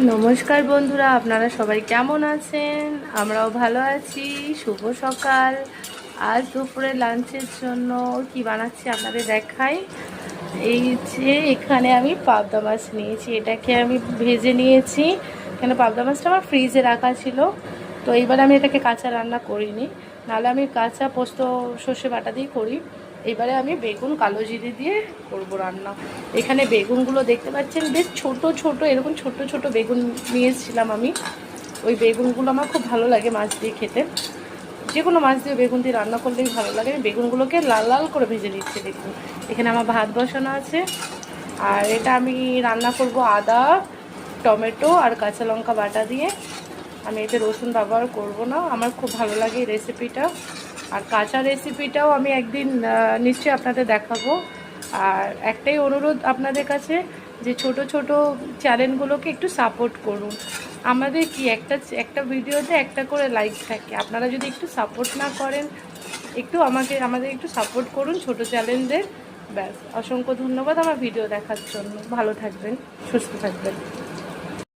নমস্কার বন্ধুরা, আপনারা সবাই কেমন আছেন? আমরাও ভালো আছি। শুভ সকাল। আজ দুপুরে লাঞ্চের জন্য কি বানাচ্ছি আপনাদের দেখাই। এই যে এখানে আমি পাবদা মাছ নিয়েছি, এটাকে আমি ভেজে নিয়েছি। কেন পাবদা মাছটা আমার ফ্রিজে রাখা ছিল, তো এইবার আমি এটাকে কাঁচা রান্না করিনি, নাহলে আমি কাঁচা পোস্ত সর্ষে বাটা দিয়ে করি। এবারে আমি বেগুন কালো জিরে দিয়ে করবো রান্না। এখানে বেগুনগুলো দেখতে পাচ্ছেন, বেশ ছোট ছোট, এরকম ছোট ছোট বেগুন নিয়েছিলাম আমি। ওই বেগুনগুলো আমার খুব ভালো লাগে মাছ দিয়ে খেতে, যে কোনো মাছ দিয়ে বেগুন দিয়ে রান্না করলেই ভালো লাগে। আমি বেগুনগুলোকে লাল লাল করে ভেজে নিচ্ছি। দেখুন এখানে আমার ভাত বসানো আছে, আর এটা আমি রান্না করব আদা, টমেটো আর কাঁচা লঙ্কা বাটা দিয়ে। আমি এতে রসুন ব্যবহার করব না, আমার খুব ভালো লাগে এই রেসিপিটা। আর কাঁচা রেসিপিটাও আমি একদিন নিশ্চয়ই আপনাদের দেখাবো। আর একটাই অনুরোধ আপনাদের কাছে, যে ছোট ছোট চ্যানেলগুলোকে একটু সাপোর্ট করুন। আমাদের কি একটা একটা ভিডিওতে একটা করে লাইক থাকে, আপনারা যদি একটু সাপোর্ট না করেন, একটু আমাদের একটু সাপোর্ট করুন ছোট চ্যানেলদের। ব্যাস, অসংখ্য ধন্যবাদ আমার ভিডিও দেখার জন্য। ভালো থাকবেন, সুস্থ থাকবেন।